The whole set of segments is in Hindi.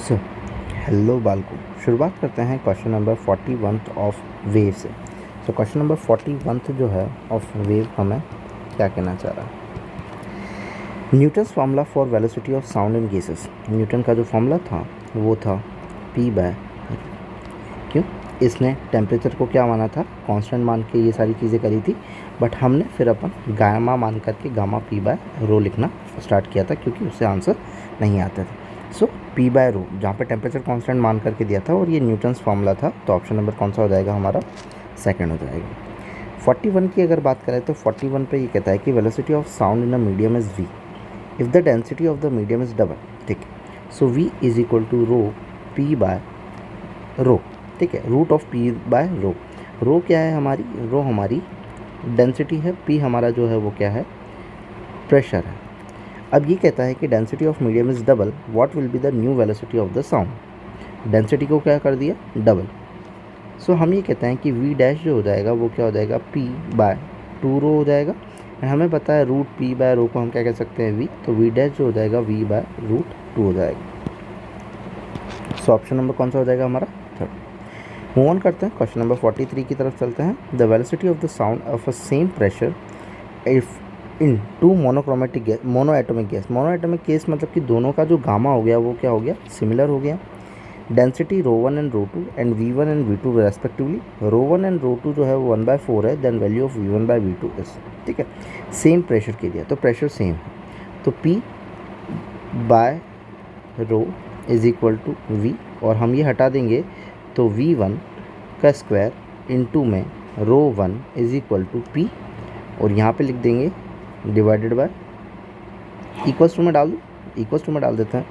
सो हेलो बालको, शुरुआत करते हैं क्वेश्चन नंबर 41 ऑफ वेव से। सो क्वेश्चन नंबर 41 जो है ऑफ वेव हमें क्या कहना चाह रहा है। Newton's formula for velocity of sound in gases. Newton का जो फार्मूला था वो था P/, क्यों इसने टेम्परेचर को क्या माना था, कांस्टेंट मान के ये सारी चीज़ें करी थी, बट हमने फिर अपन गामा मान करके गामा P/ρ लिखना स्टार्ट किया था क्योंकि उससे आंसर नहीं आते थे। सो P/ρ जहाँ पे टेम्परेचर कांस्टेंट मान करके दिया था और ये न्यूटन्स फार्मूला था, तो ऑप्शन नंबर कौन सा हो जाएगा हमारा, सेकंड हो जाएगा। 41 की अगर बात करें तो 41 पे ये कहता है कि velocity of sound in a medium is v if the density of the medium is double. ठीक है, so v is equal to rho P/ρ। ठीक है, रूट ऑफ P/ρ। रो क्या है हमारी, रो हमारी डेंसिटी है, P हमारा जो है वो क्या है, प्रेशर है। अब ये कहता है कि density of medium is double, what will be the new velocity of the sound. Density को क्या कर दिया, डबल। सो हम ये कहते हैं कि v डैश जो हो जाएगा वो क्या हो जाएगा, P/2 रो हो जाएगा। एंड हमें पता है रूट P/ρ को हम क्या कह सकते हैं, v, तो v डैश जो हो जाएगा v/√2 हो जाएगा। सो ऑप्शन नंबर कौन सा हो जाएगा हमारा, थर्ड। मूव ऑन करते हैं, क्वेश्चन नंबर 43 की तरफ चलते हैं। The velocity of the sound of a same pressure if in two monochromatic gas, monoatomic gas. Monoatomic gas मतलब कि दोनों का जो गामा हो गया वो क्या हो गया, सिमिलर हो गया। Density ρ1 and ρ2 and v1 and v2 respectively. ρ1 and ρ2 जो है वो 1/4 है, then value of v1/v2 is. ठीक है, सेम प्रेशर के दिया तो प्रेशर सेम है, तो P/ρ is equal to v, और हम ये हटा देंगे तो v1 का स्क्वायर इंटू में ρ1 इज इक्वल टू P, और यहाँ पे लिख देंगे डिवाइडेड बाय, इक्वल्स टू में डाल दूँ, इक्वल्स टू में डाल देते हैं।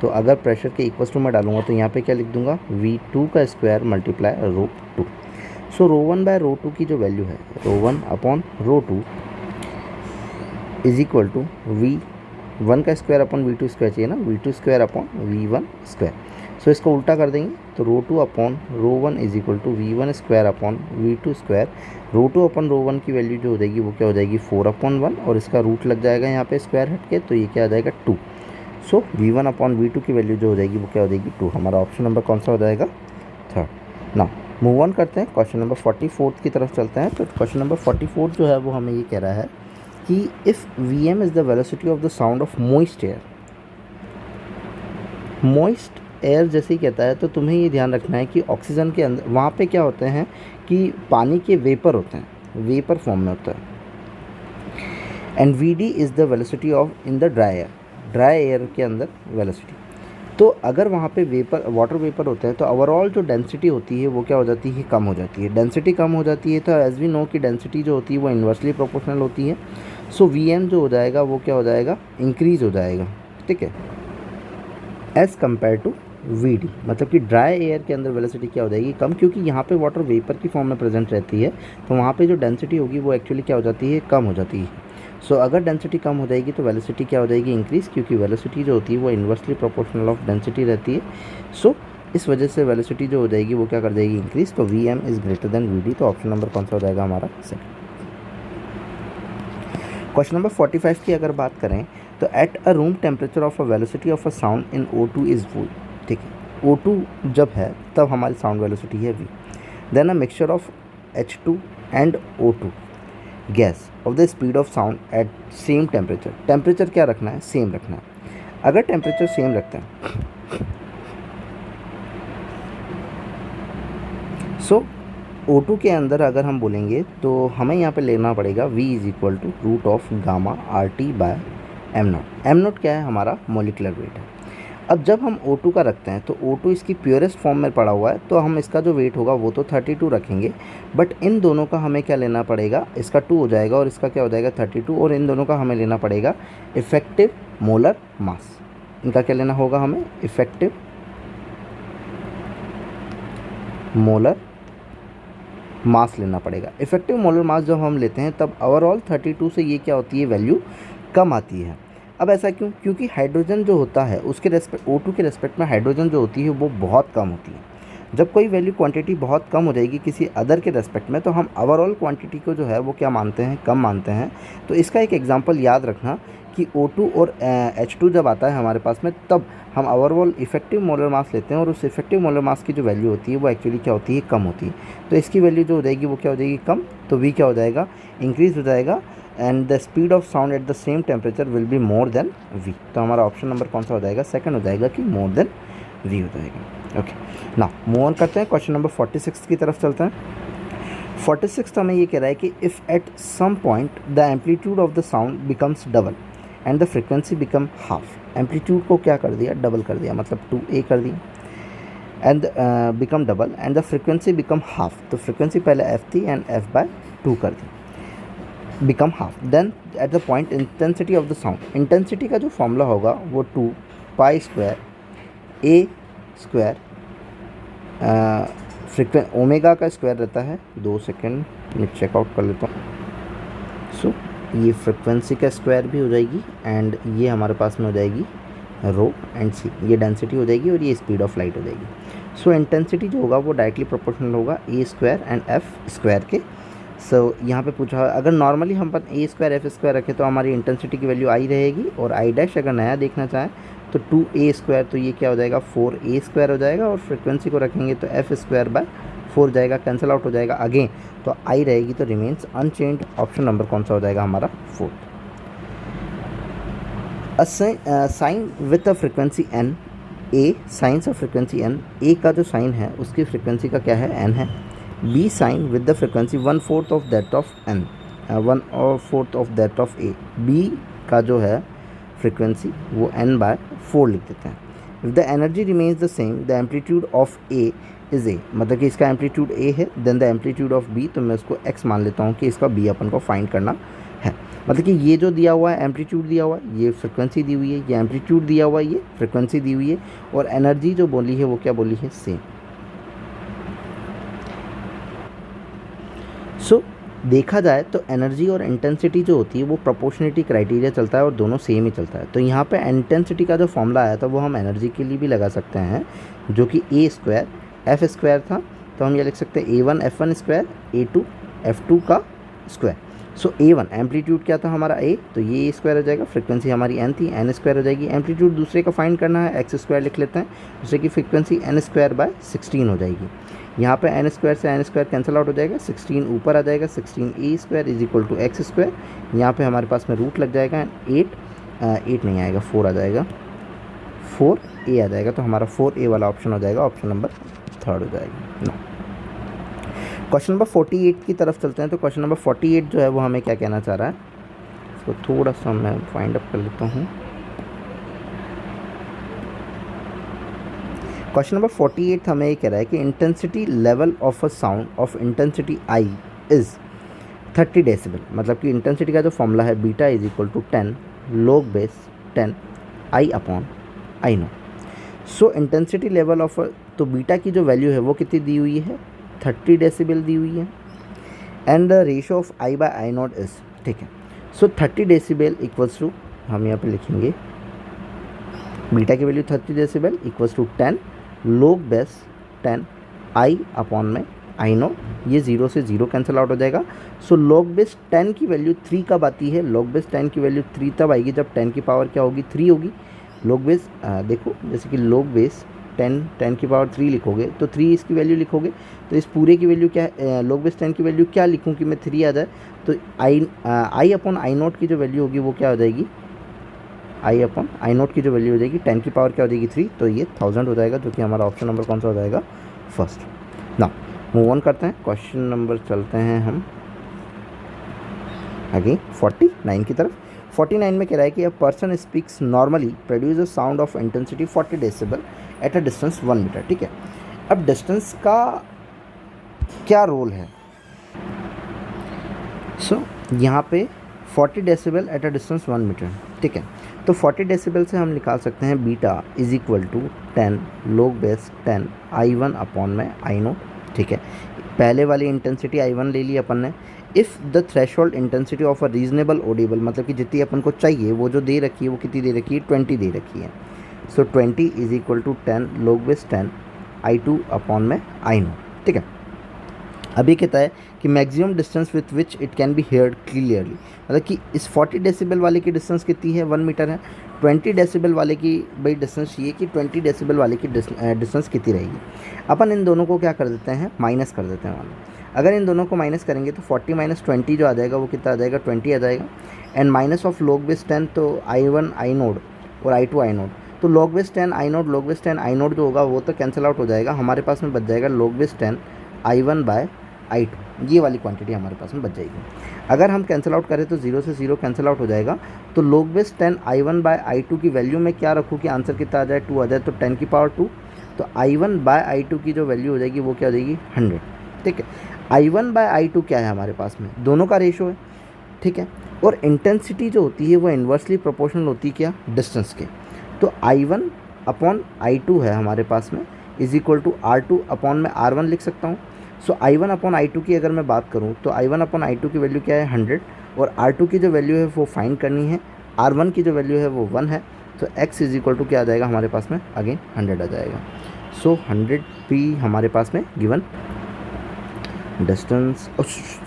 तो अगर प्रेशर के इक्वल्स टू में डालूंगा तो यहाँ पे क्या लिख दूंगा, v2 का स्क्वायर मल्टीप्लाई ρ2। सो ρ1/ρ2 की जो वैल्यू है, ρ1/ρ2 इज इक्वल टू v1 का स्क्वायर अपॉन v2 स्क्वायर चाहिए ना, v2 square upon v1 square. सो इसको उल्टा कर देंगे तो ρ2/ρ1 is equal to v1 square upon v2 square. ρ2/ρ1 की वैल्यू जो हो जाएगी वो क्या हो जाएगी, 4/1, और इसका रूट लग जाएगा यहाँ पे स्क्वायर हट के, तो ये क्या आ जाएगा 2। सो v1/v2 की वैल्यू जो हो जाएगी वो क्या हो जाएगी 2। हमारा ऑप्शन नंबर कौन सा हो जाएगा, थर्ड। नाउ मूव ऑन करते हैं, क्वेश्चन नंबर 44 की तरफ चलते हैं। तो क्वेश्चन नंबर 44 जो है वो हमें ये कह रहा है कि if Vm is the velocity of the sound of moist air. Moist air जैसे ही कहता है तो तुम्हें ये ध्यान रखना है कि ऑक्सीजन के अंदर वहाँ पे क्या होते हैं कि पानी के वेपर होते हैं, वेपर फॉर्म में होता है। And Vd is the velocity of in the dry air, dry air के अंदर वेलोसिटी। तो अगर वहाँ पे वेपर, वाटर वेपर होते हैं तो ओवरऑल जो डेंसिटी होती है वो क्या हो जाती है, कम हो जाती है। डेंसिटी कम हो जाती है तो एज वी नो कि डेंसिटी जो होती है वो इन्वर्सली प्रोपोर्शनल होती है। सो Vm जो हो जाएगा वो क्या हो जाएगा, इंक्रीज़ हो जाएगा। ठीक है, एज़ कम्पेयर टू Vd, मतलब कि ड्राई एयर के अंदर वेलोसिटी क्या हो जाएगी, कम, क्योंकि यहाँ पे वाटर वेपर की फॉर्म में प्रेजेंट रहती है, तो वहाँ पे जो डेंसिटी होगी वो एक्चुअली क्या हो जाती है, कम हो जाती है। सो अगर डेंसिटी कम हो जाएगी तो वेलोसिटी क्या हो जाएगी, इंक्रीज़, क्योंकि वेलोसिटी जो होती है वो इन्वर्सली प्रोपोर्शनल ऑफ डेंसिटी रहती है। सो इस वजह से वेलोसिटी जो हो जाएगी वो क्या कर जाएगी, इंक्रीज़। तो Vm is greater than Vd, तो ऑप्शन नंबर कौन सा हो जाएगा हमारा, सेकंड। क्वेश्चन नंबर 45 की अगर बात करें तो at a room temperature of a velocity of a sound in O2 is V। ठीक है, O2 जब है तब हमारी साउंड वेलोसिटी है V। Then a mixture of H2 and O2 gas of the speed of sound at same temperature. Temperature क्या रखना है, सेम रखना है। अगर टेम्परेचर सेम रखते हैं सो O2 के अंदर अगर हम बोलेंगे तो हमें यहाँ पे लेना पड़ेगा v is equal to root of gamma RT/m0। m0 क्या है, हमारा मोलिकुलर वेट है। अब जब हम O2 का रखते हैं तो O2 इसकी प्योरेस्ट फॉर्म में पड़ा हुआ है, तो हम इसका जो वेट होगा वो तो 32 रखेंगे, बट इन दोनों का हमें क्या लेना पड़ेगा, इसका 2 हो जाएगा और इसका क्या हो जाएगा 32, और इन दोनों का हमें लेना पड़ेगा इफ़ेक्टिव मोलर मास। इनका क्या लेना होगा हमें, इफ़ेक्टिव मोलर मास लेना पड़ेगा। इफ़ेक्टिव मोलर मास जब हम लेते हैं तब ओवरऑल 32 से ये क्या होती है, वैल्यू कम आती है। अब ऐसा क्यों, क्योंकि हाइड्रोजन जो होता है उसके रेस्पेक्ट, O2 के रेस्पेक्ट में हाइड्रोजन जो होती है वो बहुत कम होती है। जब कोई वैल्यू क्वांटिटी बहुत कम हो जाएगी किसी अदर के रेस्पेक्ट में, तो हम ओवरऑल क्वांटिटी को जो है वो क्या मानते हैं, कम मानते हैं। तो इसका एक एग्जांपल याद रखना कि O2 और H2 जब आता है हमारे पास में, तब हम ओवरऑल इफेक्टिव मोलर मास लेते हैं और उस इफेक्टिव मोलर मास की जो वैल्यू होती है वो एक्चुअली क्या होती है, कम होती है। तो इसकी वैल्यू जो हो जाएगी वो क्या हो जाएगी, कम। तो V क्या हो जाएगा, इंक्रीज हो जाएगा, and the speed of sound at the same temperature will be more than V। तो हमारा ऑप्शन नंबर कौन सा हो जाएगा, सेकंड हो जाएगा कि मोर देन V हो जाएगा। ओके, ना मूव ऑन करते हैं, क्वेश्चन नंबर 46 की तरफ चलते हैं। 46 हमें ये कह रहा है कि if at some point the amplitude of the sound becomes double and the frequency become half. Amplitude को क्या कर दिया, डबल कर दिया, मतलब 2a कर दिया, and become double and the frequency become half. तो फ्रिक्वेंसी पहले f थी एंड f/2 कर दी, become half. Then at the point intensity of the sound, intensity का जो फॉर्मूला होगा वो 2π² a स्क्वायर फ्रिक्वेंट ओमेगा का स्क्वायर रहता है। 2 सेकेंड मैं चेकआउट कर लेता हूँ। सो ये फ्रिक्वेंसी का स्क्वायर भी हो जाएगी एंड ये हमारे पास में हो जाएगी रो एंड सी, ये डेंसिटी हो जाएगी और ये स्पीड ऑफ लाइट हो जाएगी। सो इंटेंसिटी जो होगा वो डायरेक्टली प्रोपोर्शनल होगा a square and f square के। सो यहाँ पे पूछा अगर नॉर्मली हम a स्क्वायर f स्क्वायर रखें तो हमारी इंटेंसिटी की वैल्यू i रहेगी, और i डैश अगर नया देखना चाहें तो 2a स्क्वायर, तो ये क्या हो जाएगा 4a स्क्वायर हो जाएगा, और फ्रिक्वेंसी को रखेंगे तो f स्क्वायर/4 हो जाएगा, कैंसिल आउट हो जाएगा अगेन, तो i रहेगी, तो रिमेन्स अनचेंज्ड। ऑप्शन नंबर कौन सा हो जाएगा हमारा, 4th। Sine with a frequency n, a science of frequency n, a का जो साइन है उसकी फ्रिक्वेंसी का क्या है, n है। b sine with the frequency 1/4 of that of n, 1/4 of that of a, b का जो है फ्रिक्वेंसी वो n/4 लिख देते हैं। If the energy remains the same the amplitude of a is a, मतलब कि इसका एम्पलीट्यूड a है, then the amplitude of b, तो मैं उसको x मान लेता हूँ कि इसका b अपन को फाइंड करना है। मतलब कि ये जो दिया हुआ है एम्पलीट्यूड दिया हुआ है, ये फ्रिक्वेंसी दी हुई है, ये एम्पलीट्यूड दिया हुआ है, ये फ्रिक्वेंसी दी हुई है, और एनर्जी जो बोली है वो क्या बोली है, सेम। सो देखा जाए तो एनर्जी और इंटेंसिटी जो होती है वो प्रोपोर्शनलिटी क्राइटेरिया चलता है और दोनों सेम ही चलता है। तो यहाँ पे इंटेंसिटी का जो फॉर्मूला आया था वो हम एनर्जी के लिए भी लगा सकते हैं, जो कि a स्क्वायर f स्क्वायर था, तो हम ये लिख सकते हैं a1 f1 square a2 f2 का स्क्वायर। सो a1 एम्पलीट्यूड क्या था हमारा a, तो ये a स्क्वायर हो जाएगा, फ्रिक्वेंसी हमारी n थी, n स्क्वायर हो जाएगी। एम्पलीट्यूड दूसरे का फाइंड करना है, x स्क्वायर लिख लेते हैं, दूसरे की फ्रिक्वेंसी n स्क्वायर/16 हो जाएगी। यहाँ पे n स्क्वायर से n स्क्वायर कैंसिल आउट हो जाएगा, 16 ऊपर आ जाएगा, 16a square is equal to x square. यहाँ पे हमारे पास में रूट लग जाएगा, 8 नहीं आएगा, 4 आ जाएगा, 4a आ जाएगा, तो हमारा 4a वाला ऑप्शन हो जाएगा, ऑप्शन नंबर 3rd हो जाएगा। क्वेश्चन नंबर 48 की तरफ चलते हैं। तो क्वेश्चन नंबर 48 जो है वो हमें क्या कहना चाह रहा है, इसको थोड़ा सा मैं फाइंड अप कर लेता हूँ। क्वेश्चन नंबर 48 हमें ये कह रहा है कि intensity level of a sound of intensity I is 30 decibel, मतलब कि इंटेंसिटी का जो फॉर्मूला है beta is equal to 10 log base 10 I/I0। So intensity level of, तो बीटा की जो वैल्यू है वो कितनी दी हुई है, 30 डेसिबल दी हुई है, and the ratio of I/I0 is, ठीक है। सो 30 डेसिबल इक्वल्स टू, हम यहाँ पे लिखेंगे बीटा की value 30 decibel equals to 10 log base 10 I/I0, ये 0 से 0 कैंसिल आउट हो जाएगा। सो log बेस 10 की वैल्यू 3 कब आती है, log बेस 10 की वैल्यू 3 तब आएगी जब 10 की पावर क्या होगी, 3 होगी। log बेस देखो, जैसे कि log बेस 10 की पावर 3 लिखोगे तो 3 इसकी वैल्यू लिखोगे, तो इस पूरे की वैल्यू क्या है, log बेस 10 की वैल्यू क्या लिखूँ कि मैं 3 आ जाए, तो I/I0 की जो वैल्यू होगी वो क्या हो जाएगी, I/I0 की जो वैल्यू हो जाएगी 10 की पावर क्या हो जाएगी 3, तो ये 1000 हो जाएगा, जो कि हमारा ऑप्शन नंबर कौन सा हो जाएगा, फर्स्ट। ना मूव ऑन करते हैं, क्वेश्चन नंबर चलते हैं हम आगे 49 की तरफ। 49 में कह रहा है कि a person speaks normally produce a sound of intensity 40 decibel at a distance 1 metre, ठीक है। अब डिस्टेंस का क्या रोल है, सो यहाँ पे 40 decibel at a distance 1 metre, ठीक है। तो 40 डेसिबल से हम निकाल सकते हैं beta is equal to 10 log base 10 I/I0, ठीक है। पहले वाली इंटेंसिटी I1 ले ली अपन ने। If the threshold intensity of a reasonable Audible, मतलब कि जितनी अपन को चाहिए वो जो दे रखी है वो कितनी दे रखी है, 20 दे रखी है। So 20 is equal to 10 log base 10 I2 upon में I0, ठीक है। अभी कहता है कि maximum distance with which it can be heard clearly, मतलब कि इस 40 डेसिबल वाले की डिस्टेंस कितनी है, 1 मीटर है। 20 डेसिबल वाले की भाई डिस्टेंस चाहिए कि 20 डेसिबल वाले की डिस्टेंस कितनी रहेगी। अपन इन दोनों को क्या कर देते हैं, माइनस कर देते हैं मान। अगर इन दोनों को माइनस करेंगे तो 40 माइनस 20 जो आ जाएगा वो कितना आ जाएगा, 20 आ जाएगा। And minus of log base 10, तो I1 I0 और I2 I0, तो log base 10 I0 log base 10 I0 जो होगा वो तो कैंसिल आउट हो जाएगा, हमारे पास में बच जाएगा log base 10 I1 bye I2, ये वाली क्वांटिटी हमारे पास में बच जाएगी। अगर हम कैंसिल आउट करें तो 0 से 0 कैंसिल आउट हो जाएगा, तो log base 10 I1 bye I2 की वैल्यू में क्या रखूँ कि आंसर कितना आ जाए, 2 आ जाए, तो 10 की पावर 2, तो I1 बाय I2 की जो वैल्यू हो जाएगी वो क्या हो जाएगी, 100, ठीक है। I1 बाय I2 क्या है हमारे पास में, दोनों का रेशो है, ठीक है। और इंटेंसिटी जो होती है वो इन्वर्सली प्रोपोर्शनल होती है क्या, डिस्टेंस के। तो I1 अपॉन I2 है हमारे पास में is equal to R2 upon में R1 लिख सकता हूँ। सो I1 अपॉन I2 की अगर मैं बात करूँ तो I1 अपॉन I2 की वैल्यू क्या है, 100, और R2 की जो वैल्यू है वो फाइंड करनी है, R1 की जो वैल्यू है वो 1 है, तो x इज इक्वल टू क्या आ जाएगा हमारे पास में, अगेन 100 आ जाएगा। सो 100 भी हमारे पास में गिवन डिस्टेंस,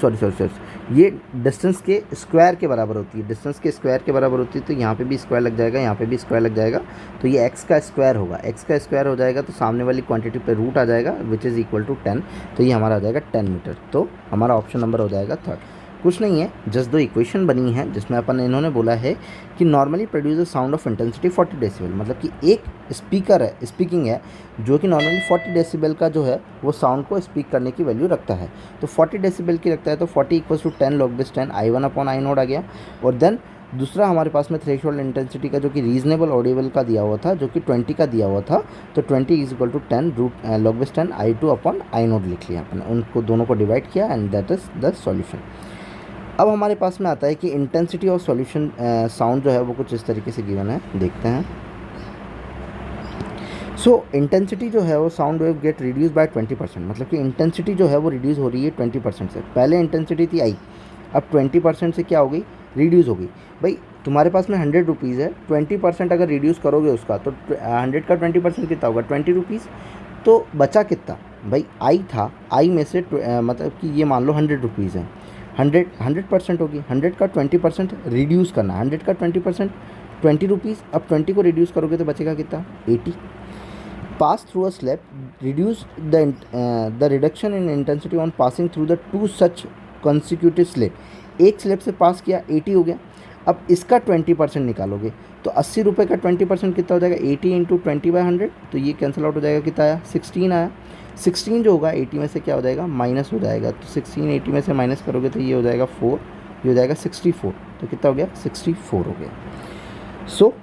सॉरी ये डिस्टेंस के स्क्वायर के बराबर होती है, डिस्टेंस के स्क्वायर के बराबर होती है, तो यहाँ पे भी स्क्वायर लग जाएगा, यहाँ पे भी स्क्वायर लग जाएगा, तो ये x का स्क्वायर होगा, x का स्क्वायर हो जाएगा तो सामने वाली क्वांटिटी पे रूट आ जाएगा विच इज़ इक्वल टू 10, तो ये हमारा आ जाएगा 10 मीटर, तो हमारा ऑप्शन नंबर हो जाएगा 3rd। कुछ नहीं है, जस्ट 2 इक्वेशन बनी है जिसमें अपन इन्होंने बोला है कि normally produce a sound of intensity 40 decibel, मतलब कि एक स्पीकर है, स्पीकिंग है जो कि नॉर्मली 40 डेसिबल का जो है वो साउंड को स्पीक करने की वैल्यू रखता है, तो 40 डेसिबल की रखता है, तो 40 equals to 10 log base 10 I1 upon I0 आ गया। और देन दूसरा हमारे पास में थ्रेशोल्ड इंटेंसिटी का जो कि रीजनेबल ऑडिबल का दिया हुआ था, जो कि 20 का दिया हुआ था, तो 20 is equal to 10 root log base 10 I2 upon I0 लिख लिया अपन, उनको दोनों को डिवाइड किया and that is the solution. अब हमारे पास में आता है कि इंटेंसिटी ऑफ सॉल्यूशन साउंड जो है वो कुछ इस तरीके से गिवन है, देखते हैं। सो इंटेंसिटी जो है वो sound wave get reduce by 20%, मतलब कि इंटेंसिटी जो है वो रिड्यूस हो रही है 20% से। पहले इंटेंसिटी थी आई, अब 20% से क्या हो गई, रिड्यूस हो गई। भाई तुम्हारे पास में 100 रुपीज़ है, 20% अगर रिड्यूस करोगे उसका तो 100 का 20% कितना होगा, 20 रुपीज़, तो बचा कितना भाई, आई था, आई में से मतलब कि ये मान लो 100 रुपीज़ है, 100% होगी, 100 का 20% रिड्यूस करना, 100 का 20% 20 रुपीज़, अब 20 को रिड्यूस करोगे तो बचेगा कितना, 80। Pass through a slab reduce the reduction in intensity on passing through the 2 such consecutive slab, एक स्लैब से पास किया 80 हो गया। अब इसका 20% निकालोगे तो 80 रुपये का 20% कितना हो जाएगा, 80 इंटू 20/100, तो ये कैंसिल आउट हो जाएगा, कितना आया, 16 आया। 16 जो होगा 80 में से क्या हो जाएगा, माइनस हो जाएगा, तो 16 80 में से माइनस करोगे तो ये हो जाएगा 4, ये हो जाएगा 64, तो कितना हो गया, 64 हो गया। So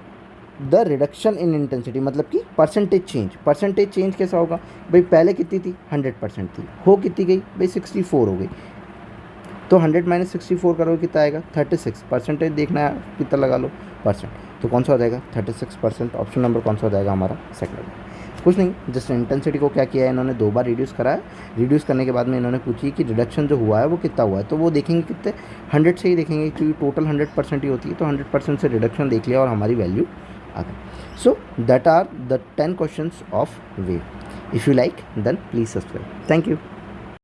the reduction in intensity मतलब कि परसेंटेज चेंज कैसा होगा भाई, पहले कितनी थी 100% थी, हो कितनी गई भाई 64 हो गई, तो 100 माइनस 64 करोगे कितना आएगा, 36। परसेंटेज देखना है कितना लगा लो, परसेंट, तो कौन सा हो जाएगा 36%। ऑप्शन नंबर कौन सा हो जाएगा हमारा, सेकंड। कुछ नहीं, जस्ट इंटेंसिटी को क्या किया है इन्होंने, 2 बार रिड्यूस करा है, रिड्यूस करने के बाद में इन्होंने पूछी कि रिडक्शन जो हुआ है वो कितना हुआ है, तो वो देखेंगे कितने, 100 से ही देखेंगे क्योंकि टोटल 100% ही होती है, तो 100% से रिडक्शन देख लिया और हमारी वैल्यू आ गई। So that are the 10 questions of wave. If you like then please subscribe. Thank you.